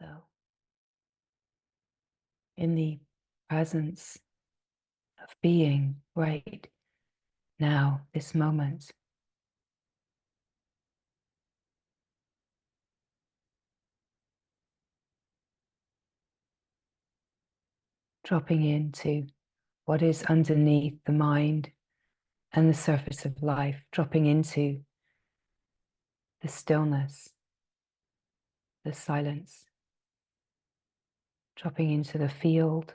So, in the presence of being right now, this moment, dropping into what is underneath the mind and the surface of life, dropping into the stillness, the silence, dropping into the field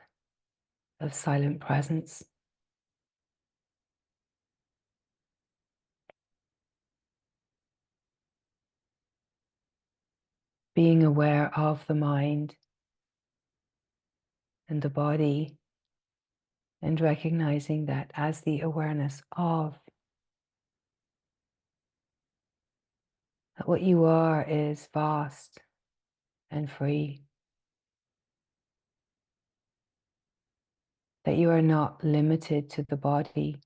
of silent presence. Being aware of the mind and the body, and recognizing that as the awareness of, that what you are is vast and free, that you are not limited to the body,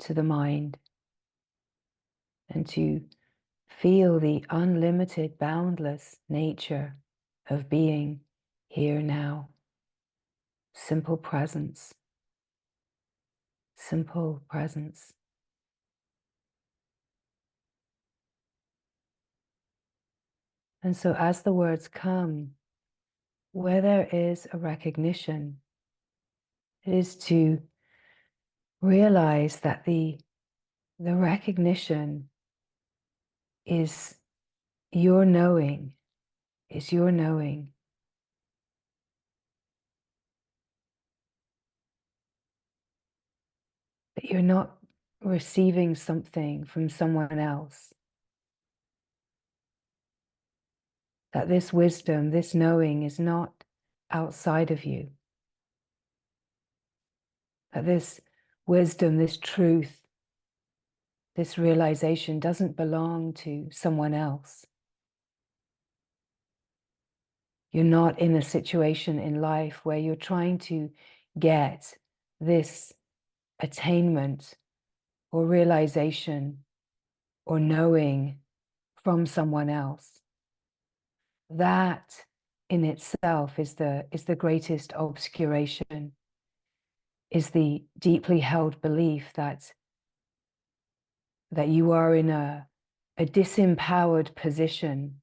to the mind, and to feel the unlimited, boundless nature of being here now. Simple presence, simple presence. And so as the words come, where there is a recognition, it is to realize that the recognition is your knowing, is your knowing. That you're not receiving something from someone else. That this wisdom, this knowing is not outside of you. That this wisdom, this truth, this realization doesn't belong to someone else. You're not in a situation in life where you're trying to get this attainment or realization or knowing from someone else. That in itself is the greatest obscuration, is the deeply held belief that you are in a disempowered position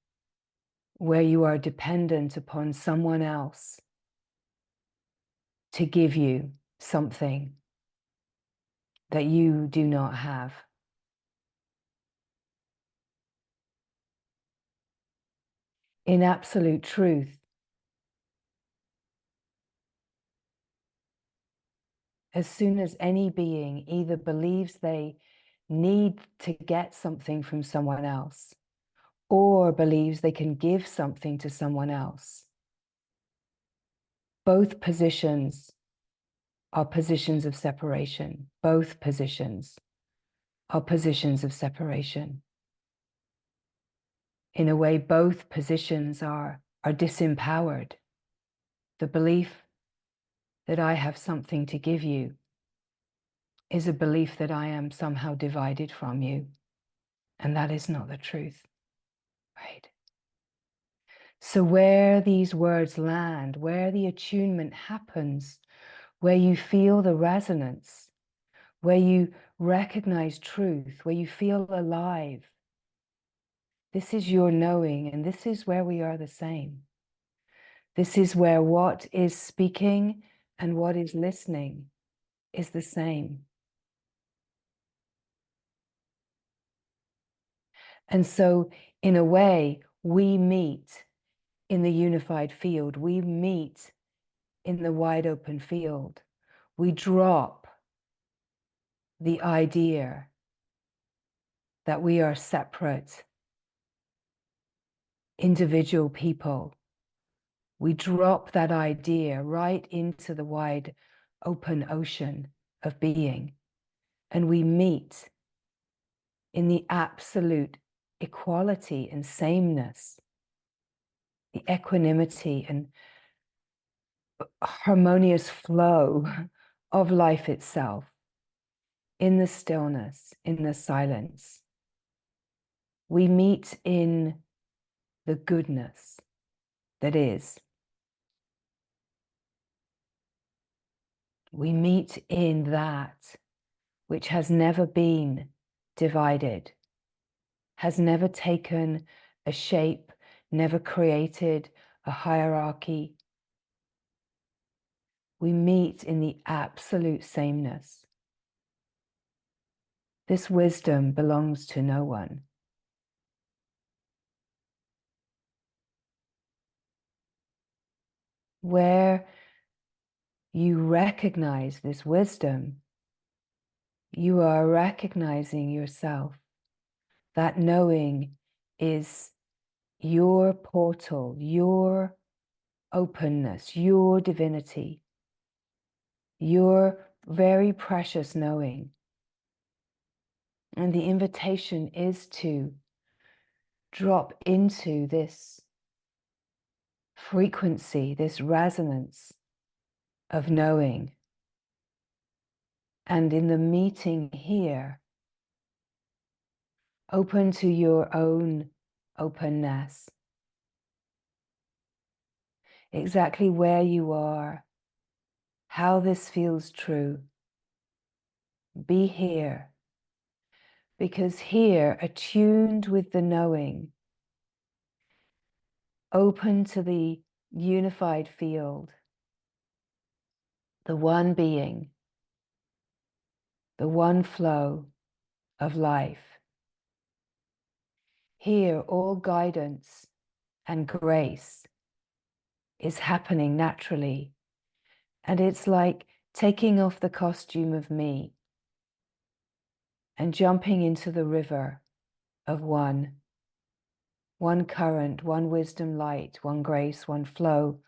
where you are dependent upon someone else to give you something that you do not have. In absolute truth, as soon as any being either believes they need to get something from someone else or believes they can give something to someone else, both positions are positions of separation. Both positions are positions of separation. In a way, both positions are disempowered. The belief that I have something to give you is a belief that I am somehow divided from you. And that is not the truth, right? So where these words land, where the attunement happens, where you feel the resonance, where you recognize truth, where you feel alive, this is your knowing, and this is where we are the same. This is where what is speaking and what is listening is the same. And so, in a way, we meet in the unified field. We meet in the wide open field. We drop the idea that we are separate individual people. We drop that idea right into the wide open ocean of being, and we meet in the absolute equality and sameness, the equanimity and harmonious flow of life itself, in the stillness, in the silence. We meet in the goodness that is. We meet in that which has never been divided, has never taken a shape, never created a hierarchy. We meet in the absolute sameness. This wisdom belongs to no one. Where you recognize this wisdom, you are recognizing yourself. That knowing is your portal, your openness, your divinity, your very precious knowing. And the invitation is to drop into this frequency, this resonance of knowing. And in the meeting here, open to your own openness, exactly where you are, how this feels true. Be here, because here, attuned with the knowing, open to the unified field, the one being, the one flow of life. Here, all guidance and grace is happening naturally. And it's like taking off the costume of me and jumping into the river of one current, one wisdom light, one grace, one flow,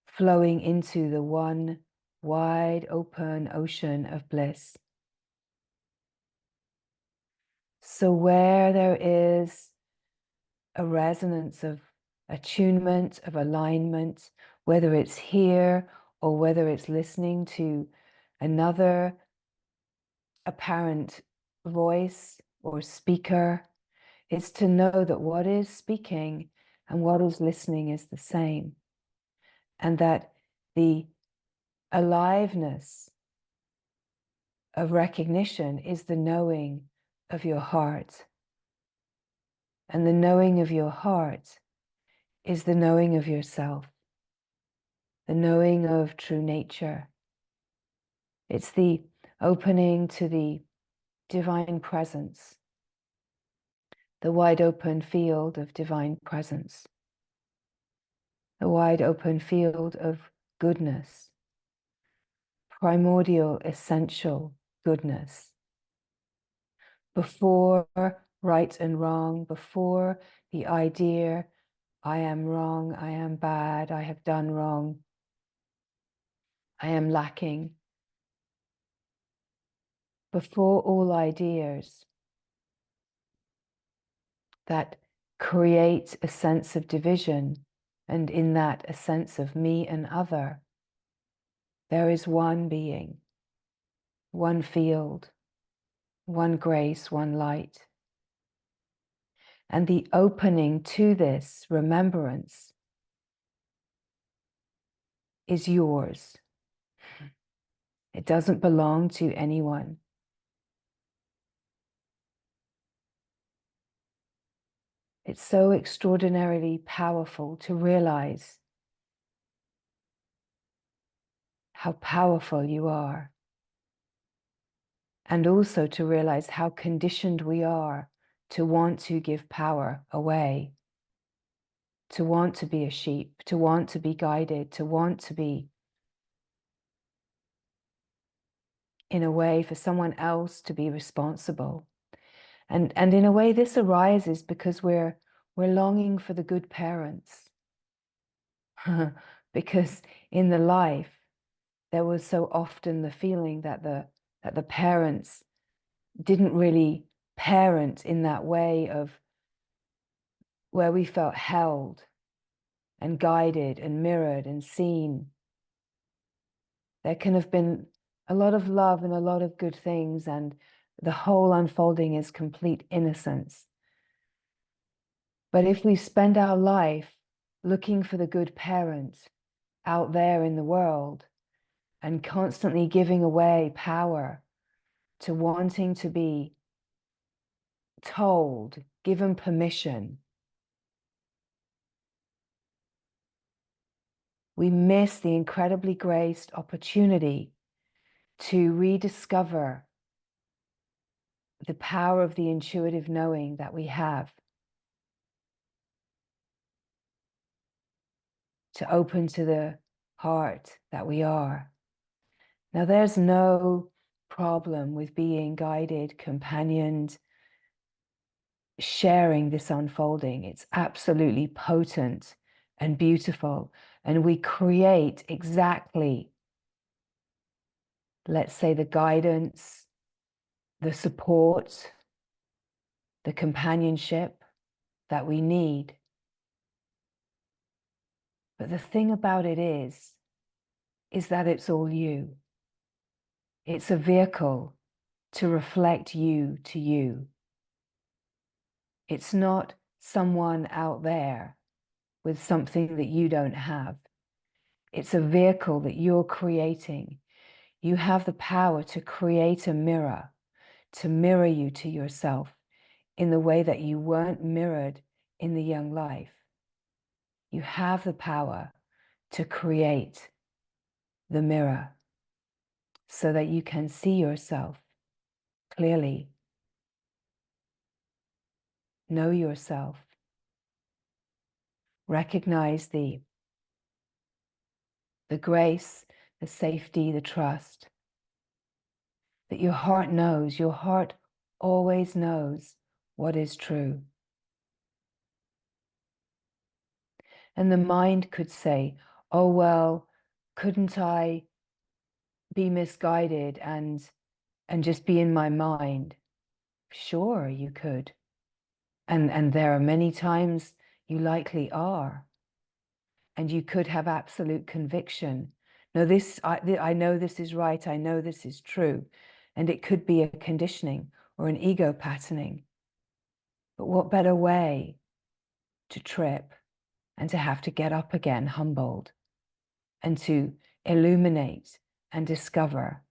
flowing into the one wide open ocean of bliss. So where there is a resonance of attunement, of alignment, whether it's here or whether it's listening to another apparent voice or speaker, it's to know that what is speaking and what is listening is the same. And that the aliveness of recognition is the knowing of your heart. And the knowing of your heart is the knowing of yourself, the knowing of true nature. It's the opening to the divine presence, the wide open field of divine presence, the wide open field of goodness, primordial, essential goodness. Before right and wrong, before the idea, I am wrong, I am bad, I have done wrong, I am lacking. Before all ideas that create a sense of division, and in that a sense of me and other, there is one being, one field, one grace, one light. And the opening to this remembrance is yours. It doesn't belong to anyone. It's so extraordinarily powerful to realize how powerful you are. And also to realize how conditioned we are to want to give power away, to want to be a sheep, to want to be guided, to want to be in a way for someone else to be responsible. And in a way this arises because we're longing for the good parents. Because in the life there was so often the feeling that the parents didn't really parent in that way of where we felt held and guided and mirrored and seen. There can have been a lot of love and a lot of good things, and the whole unfolding is complete innocence. But if we spend our life looking for the good parent out there in the world and constantly giving away power to wanting to be told, given permission, we miss the incredibly graced opportunity to rediscover the power of the intuitive knowing that we have, to open to the heart that we are. Now, there's no problem with being guided, companioned, sharing this unfolding. It's absolutely potent and beautiful. And we create exactly, let's say, the guidance, the support, the companionship that we need. But the thing about it is that it's all you. It's a vehicle to reflect you to you. It's not someone out there with something that you don't have. It's a vehicle that you're creating. You have the power to create a mirror, to mirror you to yourself in the way that you weren't mirrored in the young life. You have the power to create the mirror so that you can see yourself clearly, know yourself, recognize the grace, the safety, the trust that your heart knows. Your heart always knows what is true. And the mind could say, oh, well, couldn't I be misguided and just be in my mind? Sure, you could. And there are many times you likely are. And you could have absolute conviction. No, I know this is right. I know this is true. And it could be a conditioning or an ego patterning. But what better way to trip and to have to get up again humbled and to illuminate and discover.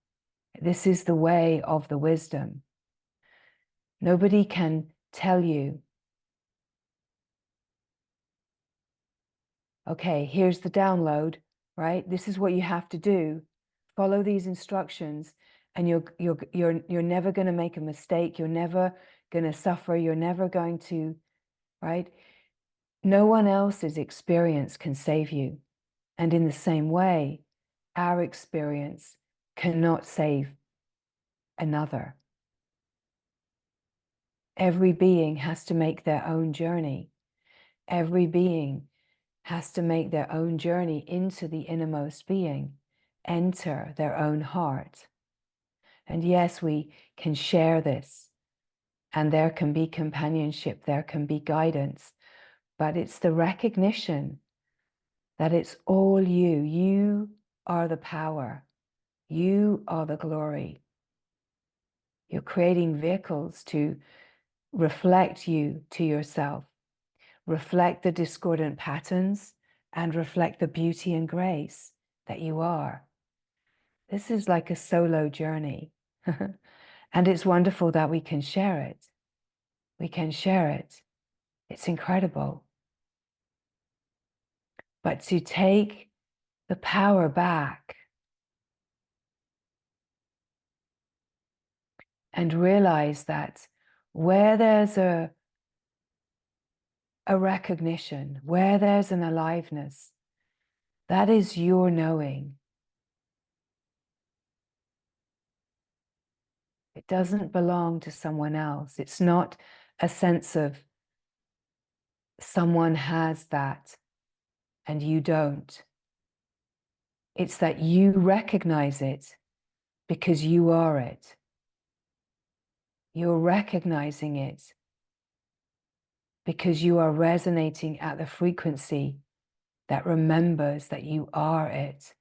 This is the way of the wisdom. Nobody can tell you, okay, here's the download, right? This is what you have to do. Follow these instructions and you're never going to make a mistake. You're never going to suffer. You're never going to, right? No one else's experience can save you. And in the same way, our experience cannot save another. Every being has to make their own journey. Every being has to make their own journey into the innermost being, enter their own heart. And yes, we can share this, and there can be companionship, there can be guidance, but it's the recognition that it's all you. You are the power. You are the glory. You're creating vehicles to reflect you to yourself, reflect the discordant patterns, and reflect the beauty and grace that you are. This is like a solo journey. And it's wonderful that we can share it. We can share it. It's incredible. But to take the power back and realize that where there's a recognition, where there's an aliveness, that is your knowing. It doesn't belong to someone else. It's not a sense of someone has that and you don't. It's that you recognize it because you are it. You're recognizing it because you are resonating at the frequency that remembers that you are it.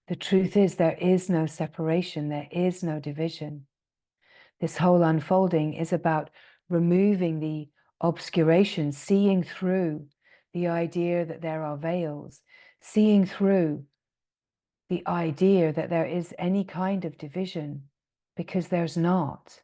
The truth is, there is no separation, there is no division. This whole unfolding is about removing the obscuration, seeing through the idea that there are veils, seeing through the idea that there is any kind of division, because there's not.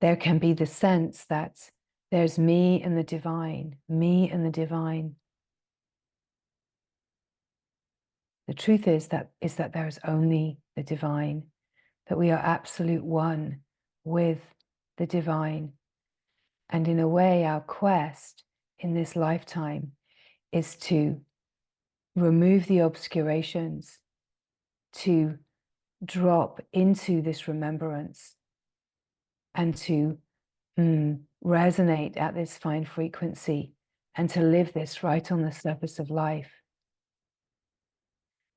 There can be the sense that there's me and the divine, me and the divine. The truth is that there's only the divine, that we are absolute one with the divine. And in a way, our quest in this lifetime is to remove the obscurations, to drop into this remembrance, and to resonate at this fine frequency, and to live this right on the surface of life.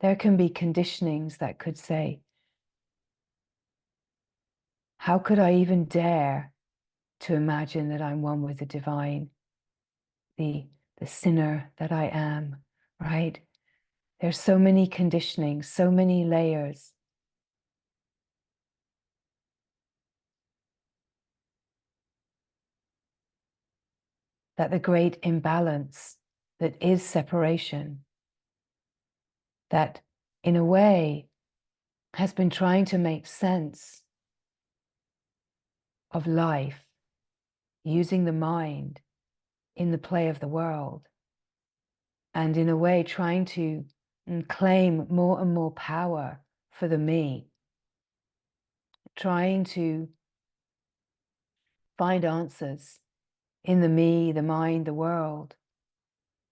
There can be conditionings that could say, how could I even dare to imagine that I'm one with the divine, the sinner that I am, right? There's so many conditionings, so many layers. That the great imbalance that is separation, that in a way has been trying to make sense of life using the mind in the play of the world, and in a way trying to claim more and more power for the me, trying to find answers in the me, the mind, the world.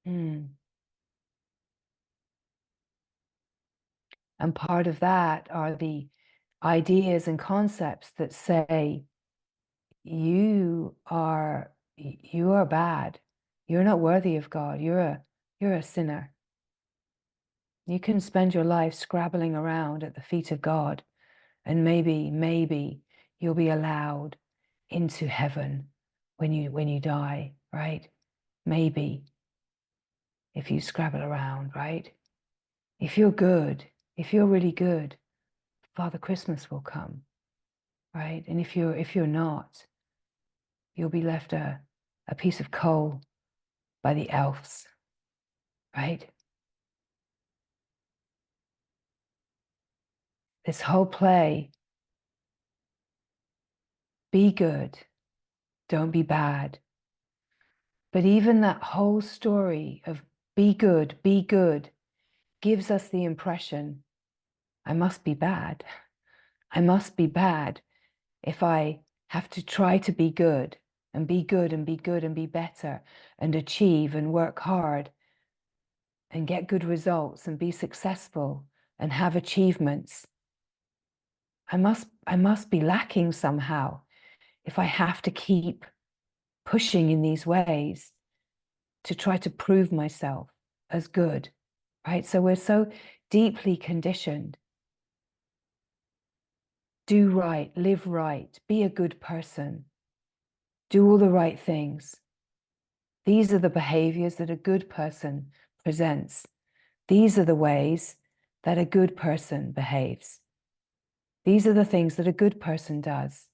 And part of that are the ideas and concepts that say, you are bad. You're not worthy of God. You're a sinner. You can spend your life scrabbling around at the feet of God, and maybe you'll be allowed into heaven when you die, right? Maybe, if you scrabble around, right? If you're good, if you're really good, Father Christmas will come, right? And if you're not, you'll be left a piece of coal by the elves, right? This whole play, be good, don't be bad. But even that whole story of be good, gives us the impression, I must be bad. I must be bad if I have to try to be good and be good and be good and be better and achieve and work hard and get good results and be successful and have achievements. I must be lacking somehow if I have to keep pushing in these ways to try to prove myself as good, right? So we're so deeply conditioned. Do right, live right, be a good person, do all the right things. These are the behaviors that a good person presents. These are the ways that a good person behaves. These are the things that a good person does.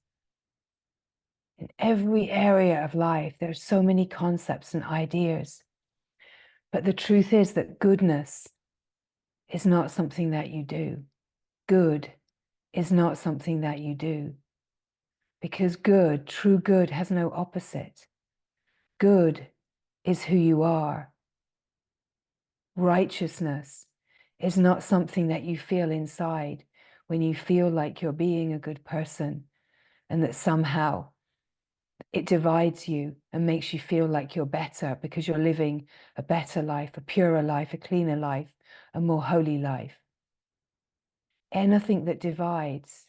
In every area of life, there's so many concepts and ideas. But the truth is that goodness is not something that you do. Good is not something that you do. Because good, true good, has no opposite. Good is who you are. Righteousness is not something that you feel inside when you feel like you're being a good person, and that somehow it divides you and makes you feel like you're better because you're living a better life, a purer life, a cleaner life, a more holy life. Anything that divides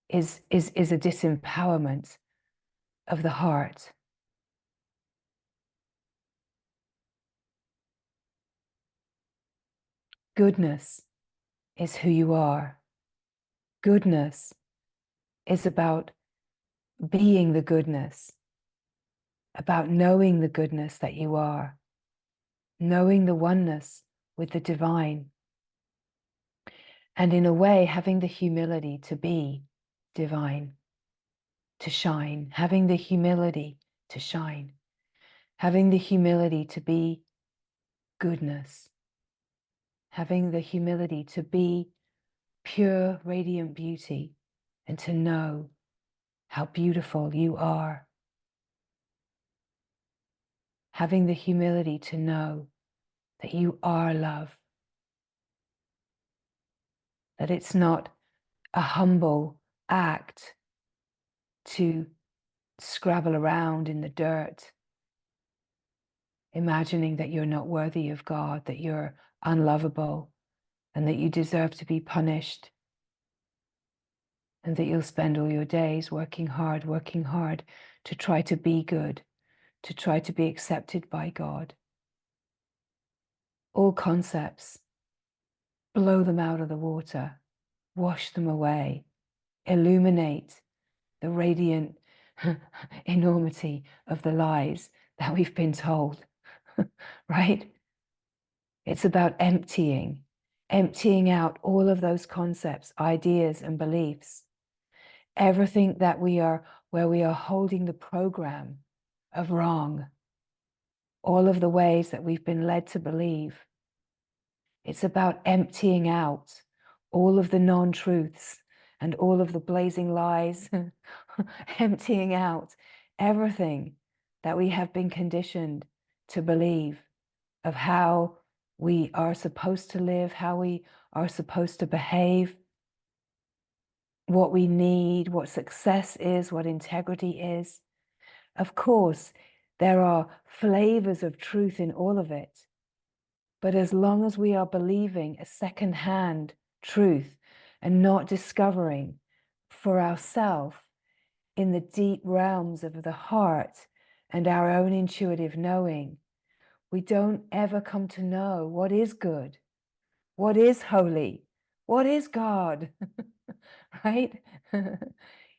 is a disempowerment of the heart. Goodness is who you are. Goodness is about being the goodness about knowing the goodness that you are, knowing the oneness with the divine, and in a way, having the humility to be divine, to shine, having the humility to shine, having the humility to be goodness, having the humility to be pure, radiant beauty, and to know how beautiful you are. Having the humility to know that you are love, that it's not a humble act to scrabble around in the dirt, imagining that you're not worthy of God, that you're unlovable, and that you deserve to be punished, and that you'll spend all your days working hard to try to be good, to try to be accepted by God. All concepts, blow them out of the water, wash them away, illuminate the radiant enormity of the lies that we've been told, right? It's about emptying out all of those concepts, ideas, and beliefs. Everything that where we are holding the program of wrong, all of the ways that we've been led to believe. It's about emptying out all of the non-truths and all of the blazing lies, emptying out everything that we have been conditioned to believe of how we are supposed to live, how we are supposed to behave, what we need, what success is, what integrity is. Of course, there are flavors of truth in all of it. But as long as we are believing a second-hand truth and not discovering for ourselves in the deep realms of the heart and our own intuitive knowing, we don't ever come to know what is good, what is holy, what is God, right?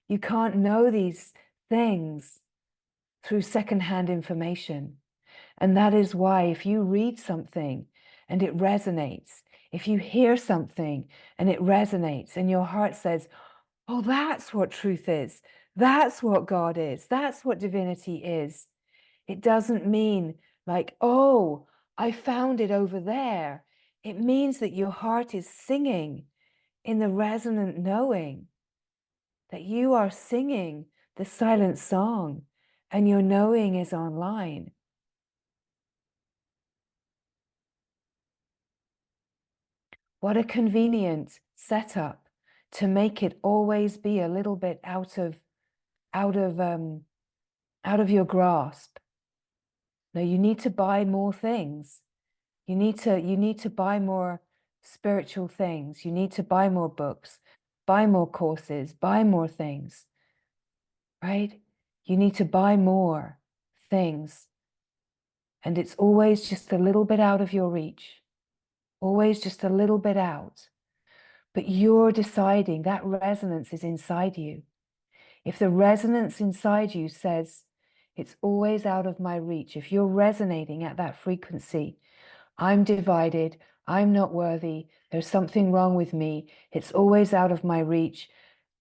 You can't know these things through second-hand information. And that is why if you read something and it resonates, if you hear something and it resonates and your heart says, oh, that's what truth is, that's what God is, that's what divinity is, it doesn't mean like, oh, I found it over there. It means that your heart is singing in the resonant knowing that you are singing the silent song and your knowing is online. What a convenient setup to make it always be a little bit out of your grasp. No, you need to buy more things. You need to buy more spiritual things. You need to buy more books, buy more courses, buy more things, right? You need to buy more things. And it's always just a little bit out of your reach, always just a little bit out. But you're deciding, that resonance is inside you. If the resonance inside you says, it's always out of my reach, if you're resonating at that frequency, I'm divided, I'm not worthy, there's something wrong with me, it's always out of my reach,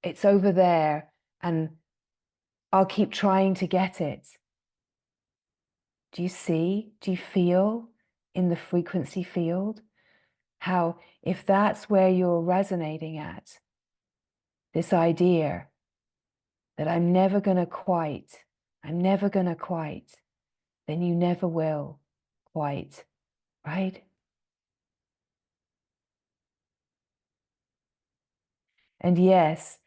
it's over there, and I'll keep trying to get it. Do you see? Do you feel in the frequency field how if that's where you're resonating at, this idea that I'm never going to quite, then you never will quite, right? And yes,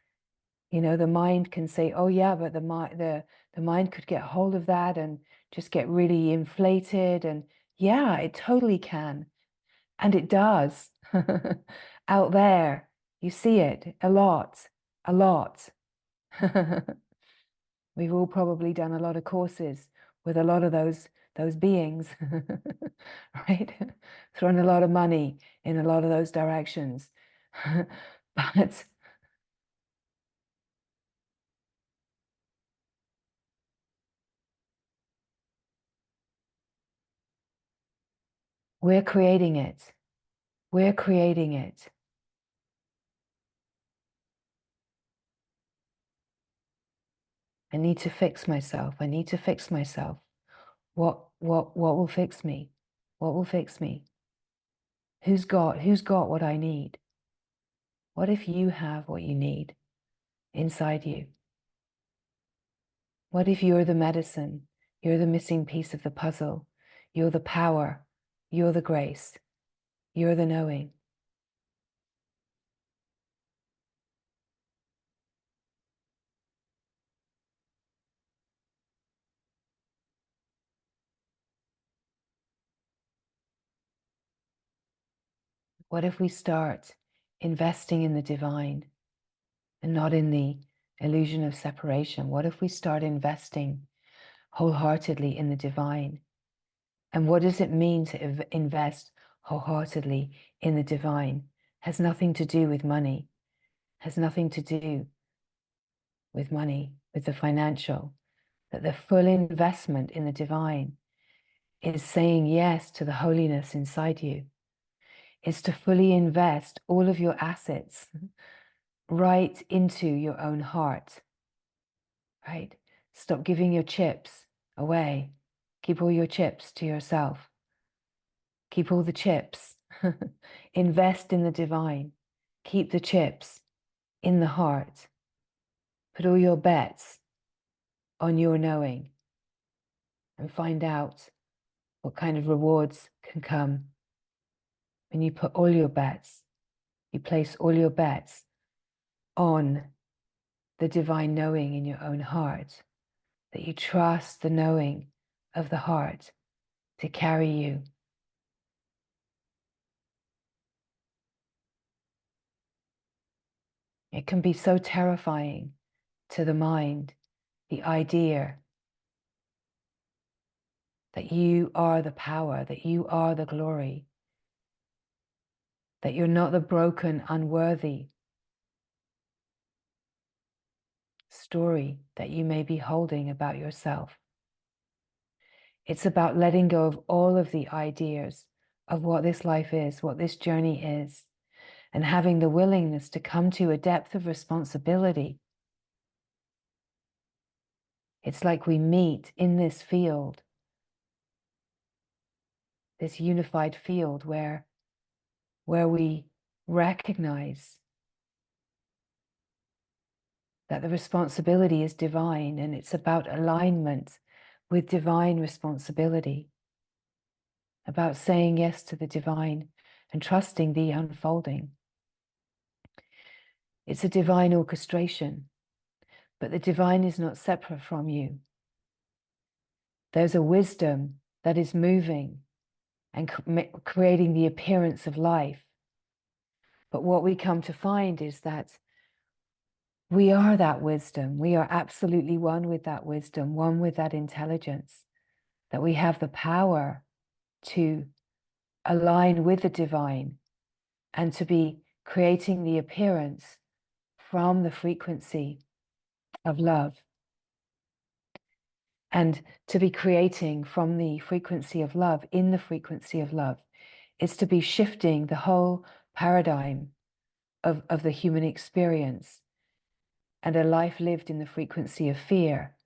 you know, the mind can say, oh yeah, but the mind could get hold of that and just get really inflated. And yeah, it totally can. And it does. Out there, you see it a lot, a lot. We've all probably done a lot of courses with a lot of those beings, right? Thrown a lot of money in a lot of those directions. But We're creating it. We're creating it. I need to fix myself. I need to fix myself. What will fix me? What will fix me? Who's got what I need? What if you have what you need inside you? What if you're the medicine? You're the missing piece of the puzzle. You're the power. You're the grace. You're the knowing. What if we start investing in the divine and not in the illusion of separation? What if we start investing wholeheartedly in the divine? And what does it mean to invest wholeheartedly in the divine? Has nothing to do with money, has nothing to do with money, with the financial. That the full investment in the divine is saying yes to the holiness inside you, is to fully invest all of your assets right into your own heart, right? Stop giving your chips away. Keep all your chips to yourself. Keep all the chips. Invest in the divine. Keep the chips in the heart. Put all your bets on your knowing and find out what kind of rewards can come when you put all your bets, you place all your bets on the divine knowing in your own heart, that you trust the knowing of the heart to carry you. It can be so terrifying to the mind, the idea that you are the power, that you are the glory, that you're not the broken, unworthy story that you may be holding about yourself. It's about letting go of all of the ideas of what this life is, what this journey is, and having the willingness to come to a depth of responsibility. It's like we meet in this field, this unified field where we recognize that the responsibility is divine, and it's about alignment with divine responsibility, about saying yes to the divine and trusting the unfolding. It's a divine orchestration, but the divine is not separate from you. There's a wisdom that is moving and creating the appearance of life. But what we come to find is that we are that wisdom. We are absolutely one with that wisdom, one with that intelligence, that we have the power to align with the divine and to be creating the appearance from the frequency of love. And to be creating from the frequency of love, in the frequency of love, is to be shifting the whole paradigm of the human experience. And a life lived in the frequency of fear,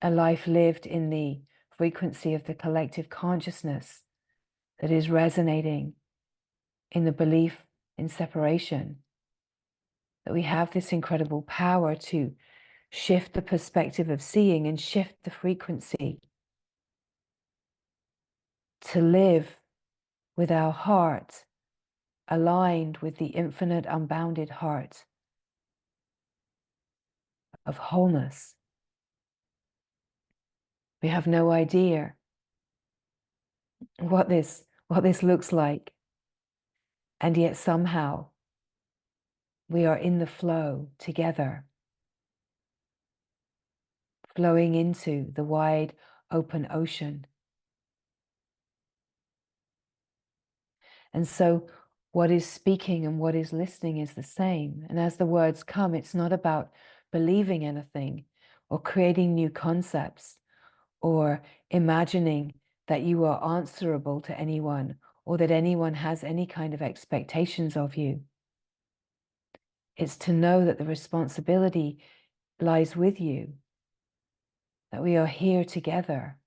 a life lived in the frequency of the collective consciousness that is resonating in the belief in separation, that we have this incredible power to shift the perspective of seeing and shift the frequency, to live with our heart aligned with the infinite, unbounded heart of wholeness. We have no idea what this looks like, and yet somehow we are in the flow together, flowing into the wide open ocean. And so what is speaking and what is listening is the same. And as the words come, it's not about believing anything or creating new concepts or imagining that you are answerable to anyone or that anyone has any kind of expectations of you. It's to know that the responsibility lies with you, that we are here together,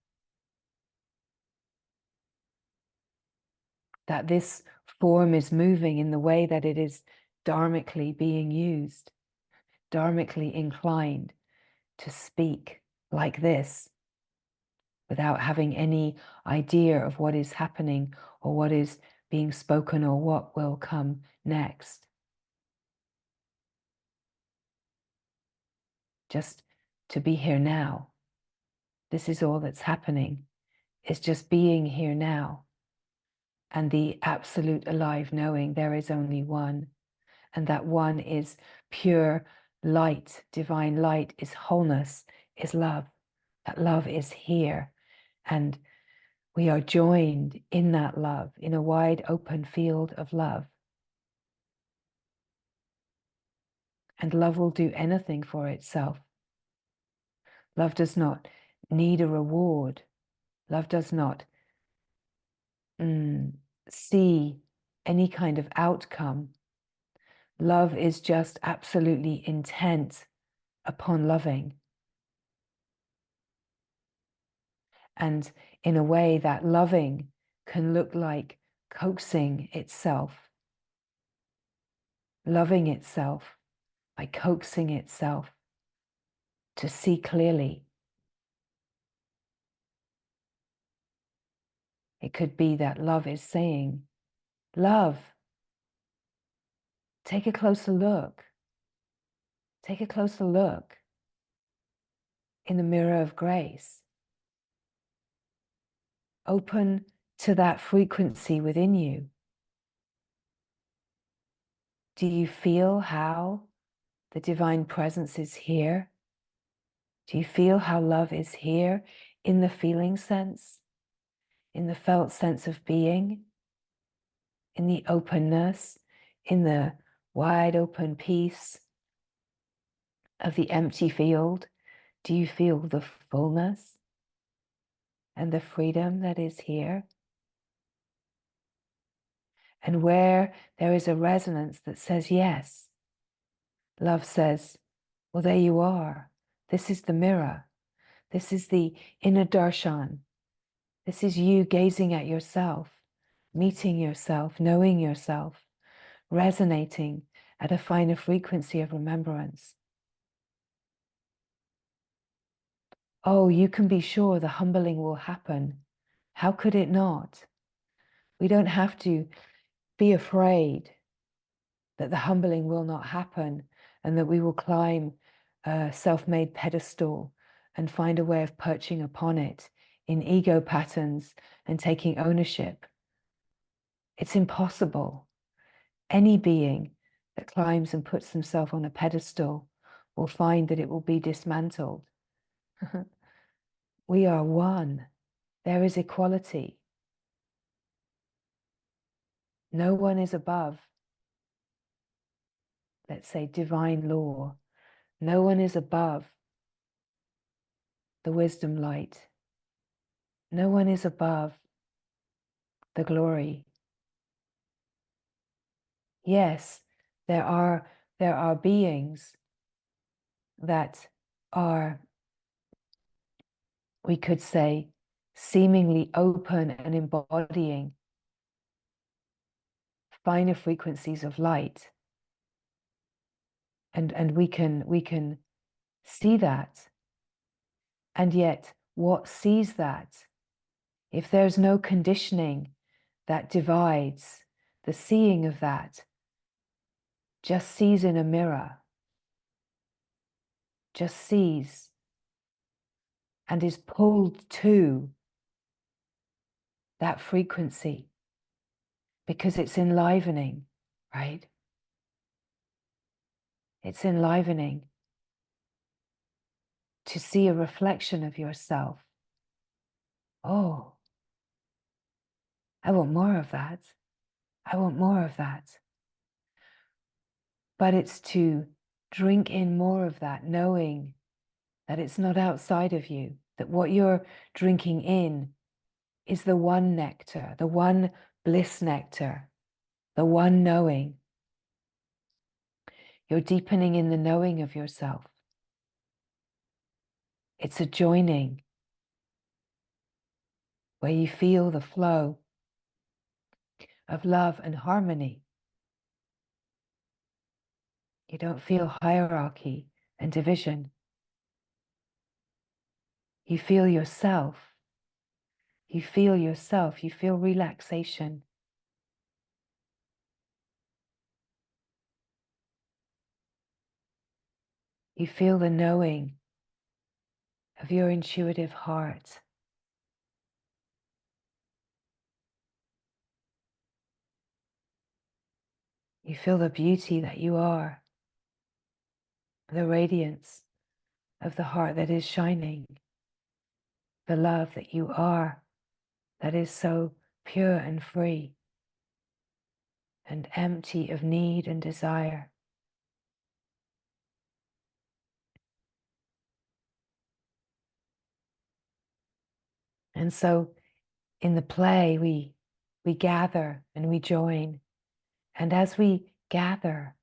that this form is moving in the way that it is dharmically being used, dharmically inclined to speak like this without having any idea of what is happening or what is being spoken or what will come next. Just to be here now. This is all that's happening. It's just being here now. And the absolute alive knowing there is only one. And that one is pure light, divine light, is wholeness, is love. That love is here. And we are joined in that love, in a wide open field of love. And love will do anything for itself. Love does not need a reward. Love does not see any kind of outcome. Love is just absolutely intent upon loving. And in a way that loving can look like coaxing itself, loving itself by coaxing itself to see clearly. It could be that love is saying, love, take a closer look. Take a closer look in the mirror of grace. Open to that frequency within you. Do you feel how the divine presence is here? Do you feel how love is here in the feeling sense, in the felt sense of being, in the openness, in the wide open peace of the empty field? Do you feel the fullness and the freedom that is here? And where there is a resonance that says yes, love says, well, there you are. This is the mirror. This is the inner darshan. This is you gazing at yourself, meeting yourself, knowing yourself, resonating at a finer frequency of remembrance. Oh, you can be sure the humbling will happen. How could it not? We don't have to be afraid that the humbling will not happen and that we will climb a self-made pedestal and find a way of perching upon it in ego patterns and taking ownership. It's impossible. Any being that climbs and puts himself on a pedestal will find that it will be dismantled. We are one. There is equality. No one is above, let's say, divine law. No one is above the wisdom light. No one is above the glory. Yes, there are beings that are, we could say, seemingly open and embodying finer frequencies of light. And we can see that. And yet, what sees that? If there's no conditioning that divides, the seeing of that just sees in a mirror, just sees and is pulled to that frequency because it's enlivening, right? It's enlivening to see a reflection of yourself. Oh, I want more of that. I want more of that. But it's to drink in more of that, knowing that it's not outside of you, that what you're drinking in is the one nectar, the one bliss nectar, the one knowing. You're deepening in the knowing of yourself. It's a joining where you feel the flow of love and harmony. You don't feel hierarchy and division. You feel yourself. You feel yourself. You feel relaxation. You feel the knowing of your intuitive heart. You feel the beauty that you are, the radiance of the heart that is shining, the love that you are, that is so pure and free and empty of need and desire. And so in the play, we gather and we join. And as we gather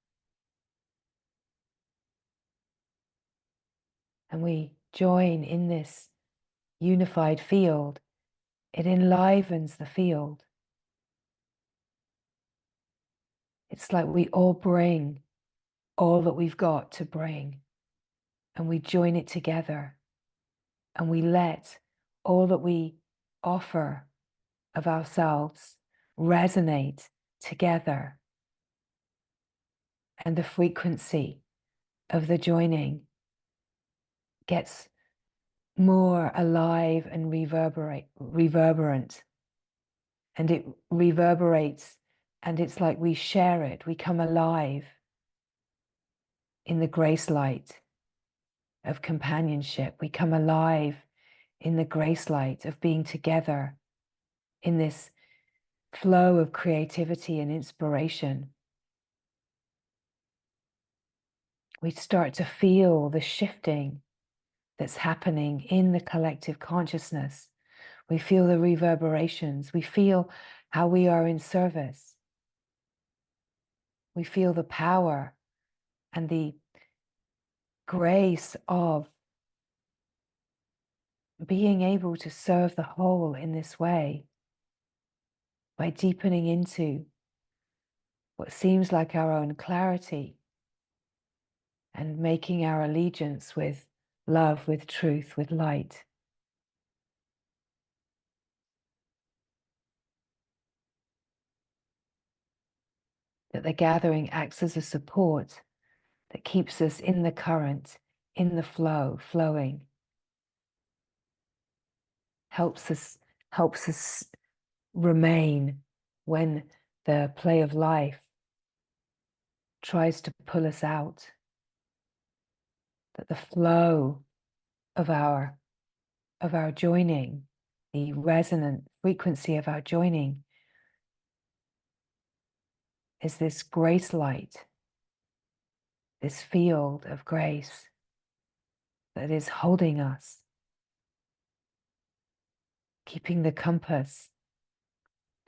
and we join in this unified field, it enlivens the field. It's like we all bring all that we've got to bring, and we join it together, and we let all that we offer of ourselves resonate together. And the frequency of the joining gets more alive and reverberant. And it reverberates, and it's like we share it. We come alive in the grace light of companionship. We come alive in the grace light of being together in this flow of creativity and inspiration. We start to feel the shifting that's happening in the collective consciousness. We feel the reverberations. We feel how we are in service. We feel the power and the grace of being able to serve the whole in this way by deepening into what seems like our own clarity and making our allegiance with love, with truth, with light. That the gathering acts as a support that keeps us in the current, in the flow, flowing. Helps us remain when the play of life tries to pull us out. That the flow of our joining, the resonant frequency of our joining, is this grace light, this field of grace that is holding us, keeping the compass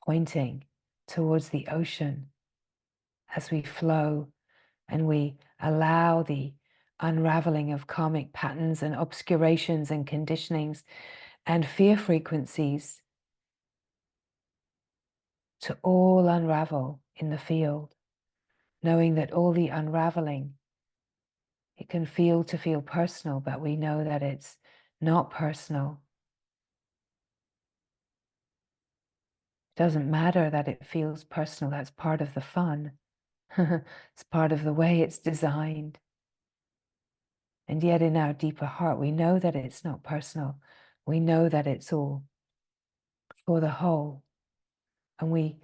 pointing towards the ocean as we flow and we allow the unraveling of karmic patterns and obscurations and conditionings and fear frequencies to all unravel in the field, knowing that all the unraveling, it can feel personal, but we know that it's not personal. It doesn't matter that it feels personal. That's part of the fun. It's part of the way it's designed. And yet in our deeper heart, we know that it's not personal. We know that it's all for the whole. And we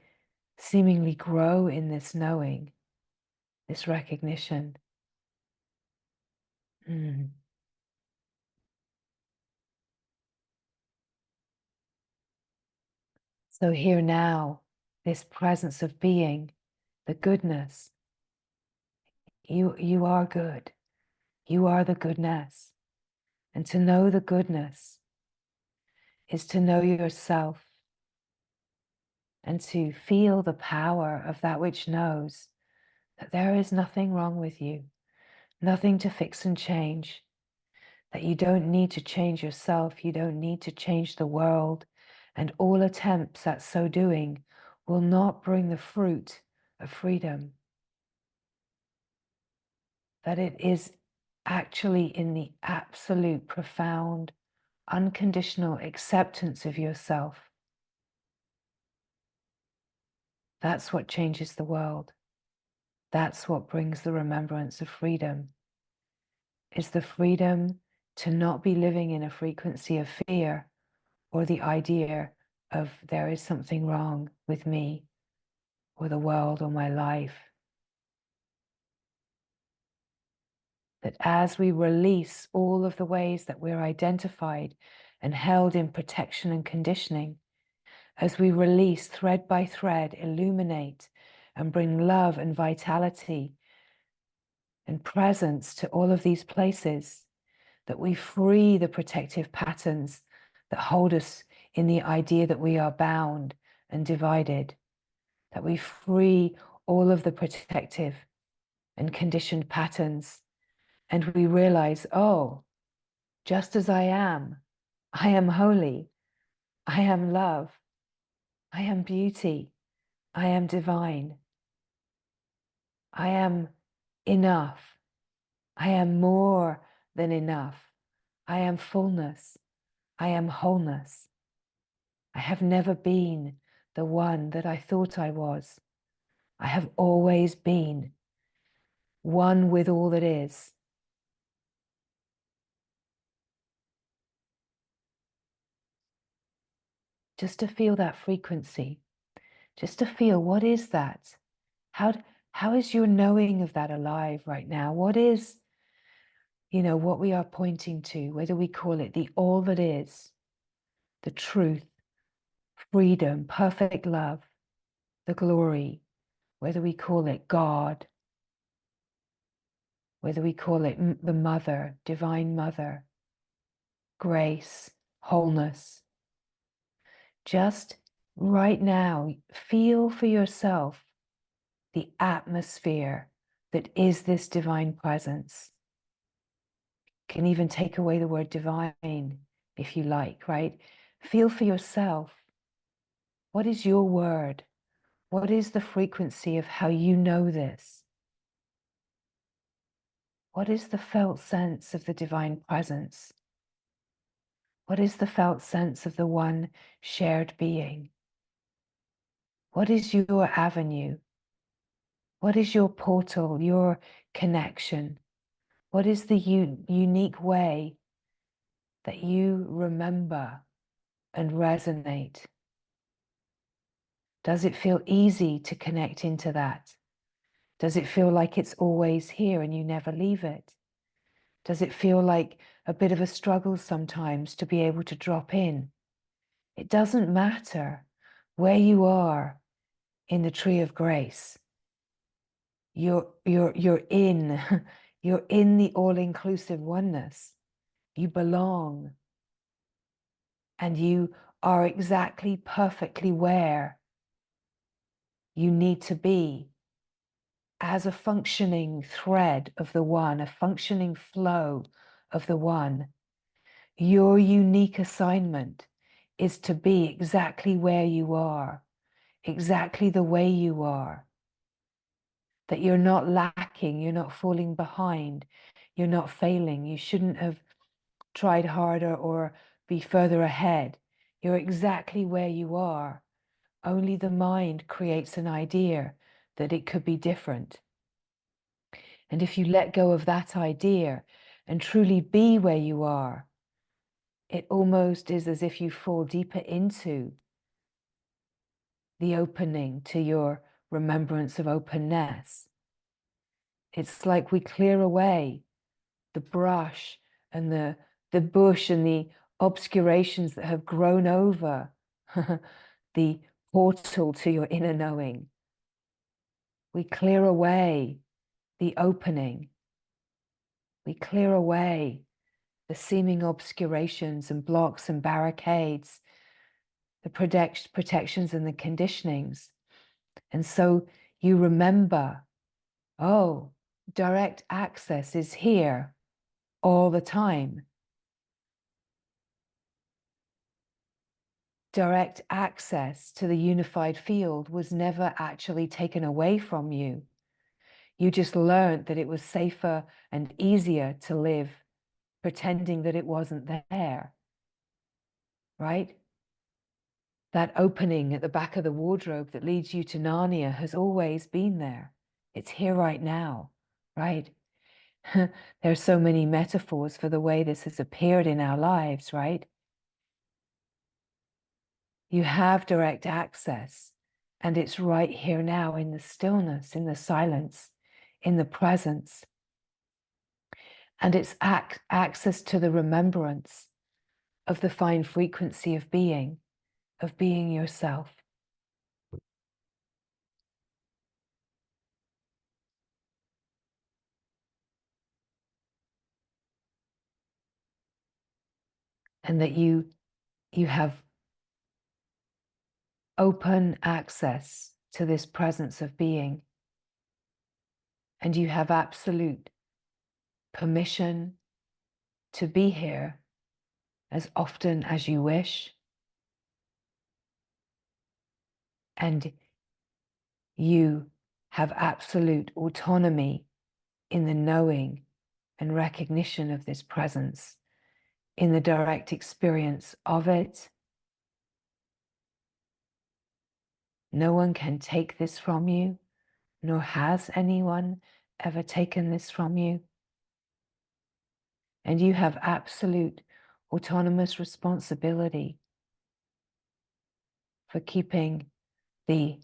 seemingly grow in this knowing, this recognition. So here now, this presence of being, the goodness. You are good. You are the goodness. And to know the goodness is to know yourself and to feel the power of that which knows that there is nothing wrong with you, nothing to fix and change, that you don't need to change yourself, you don't need to change the world, and all attempts at so doing will not bring the fruit of freedom. That it is actually in the absolute, profound, unconditional acceptance of yourself. That's what changes the world. That's what brings the remembrance of freedom. Is the freedom to not be living in a frequency of fear or the idea of there is something wrong with me or the world or my life. That as we release all of the ways that we're identified and held in protection and conditioning, as we release thread by thread, illuminate and bring love and vitality and presence to all of these places, that we free the protective patterns that hold us in the idea that we are bound and divided, that we free all of the protective and conditioned patterns, and we realize, oh, just as I am holy, I am love, I am beauty, I am divine, I am enough, I am more than enough, I am fullness, I am wholeness. I have never been the one that I thought I was. I have always been one with all that is. Just to feel that frequency, just to feel, what is that? How is your knowing of that alive right now? What is, what we are pointing to, whether we call it the all that is, the truth, freedom, perfect love, the glory, whether we call it God, whether we call it the mother, divine mother, grace, wholeness. Just right now, feel for yourself the atmosphere that is this divine presence. Can even take away the word divine if you like, right? Feel for yourself. What is your word? What is the frequency of how you know this? What is the felt sense of the divine presence? What is the felt sense of the one shared being? What is your avenue? What is your portal, your connection? What is the unique way that you remember and resonate? Does it feel easy to connect into that? Does it feel like it's always here and you never leave it? Does it feel like a bit of a struggle sometimes to be able to drop in? It doesn't matter where you are in the tree of grace. You're in you're in the all-inclusive oneness. You belong, and you are exactly perfectly where you need to be as a functioning thread of the one, a functioning flow of the one. Your unique assignment is to be exactly where you are, exactly the way you are. That you're not lacking, you're not falling behind, you're not failing. You shouldn't have tried harder or be further ahead. You're exactly where you are. Only the mind creates an idea that it could be different. And if you let go of that idea and truly be where you are, it almost is as if you fall deeper into the opening to your remembrance of openness. It's like we clear away the brush and the bush and the obscurations that have grown over the portal to your inner knowing. We clear away the opening. We clear away the seeming obscurations and blocks and barricades the protections and the conditionings. And so you remember, oh, direct access is here all the time. Direct access to the unified field was never actually taken away from you. You just learned that it was safer and easier to live pretending that it wasn't there, right? That opening at the back of the wardrobe that leads you to Narnia has always been there. It's here right now, right? There are so many metaphors for the way this has appeared in our lives, right? You have direct access, and it's right here now in the stillness, in the silence, in the presence. And it's access to the remembrance of the fine frequency of being yourself. And that you have open access to this presence of being. And you have absolute permission to be here as often as you wish. And you have absolute autonomy in the knowing and recognition of this presence, in the direct experience of it. No one can take this from you, nor has anyone ever taken this from you. And you have absolute autonomous responsibility for keeping the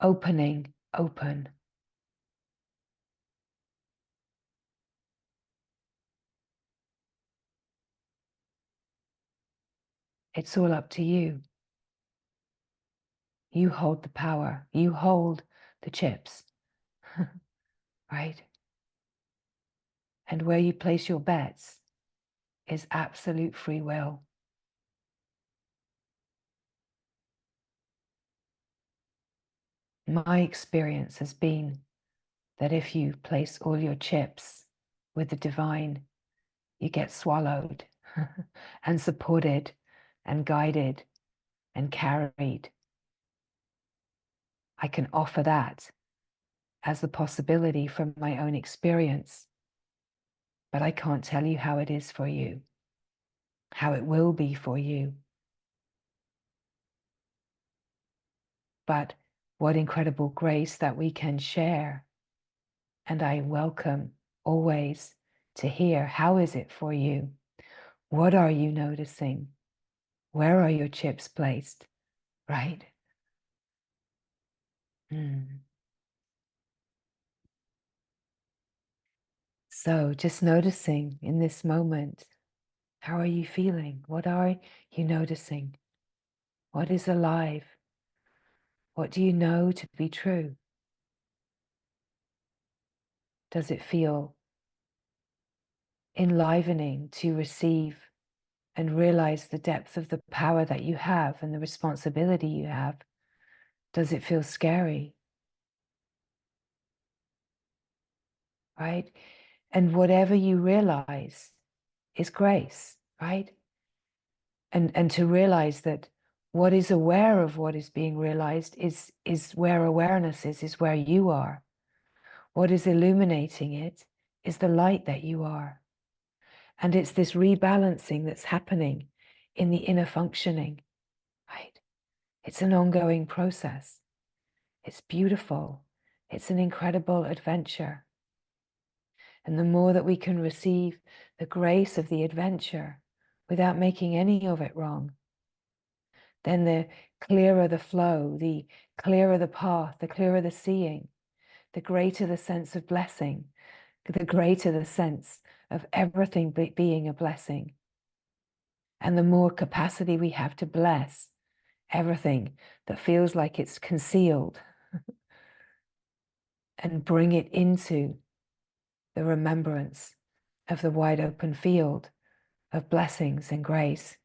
opening open. It's all up to you. You hold the power. You hold the chips, right? And where you place your bets is absolute free will. My experience has been that if you place all your chips with the divine, you get swallowed and supported and guided and carried. I can offer that as the possibility from my own experience, but I can't tell you how it is for you, how it will be for you. But what incredible grace that we can share. And I welcome always to hear, how is it for you? What are you noticing? Where are your chips placed? Right? So just noticing in this moment, how are you feeling? What are you noticing? What is alive? What do you know to be true? Does it feel enlivening to receive and realize the depth of the power that you have and the responsibility you have? Does it feel scary? Right? And whatever you realize is grace, right? And to realize that what is aware of what is being realized is where awareness is where you are. What is illuminating it is the light that you are. And it's this rebalancing that's happening in the inner functioning, right? It's an ongoing process. It's beautiful. It's an incredible adventure. And the more that we can receive the grace of the adventure without making any of it wrong, then the clearer the flow, the clearer the path, the clearer the seeing, the greater the sense of blessing, the greater the sense of everything being a blessing. And the more capacity we have to bless everything that feels like it's concealed and bring it into the remembrance of the wide open field of blessings and grace.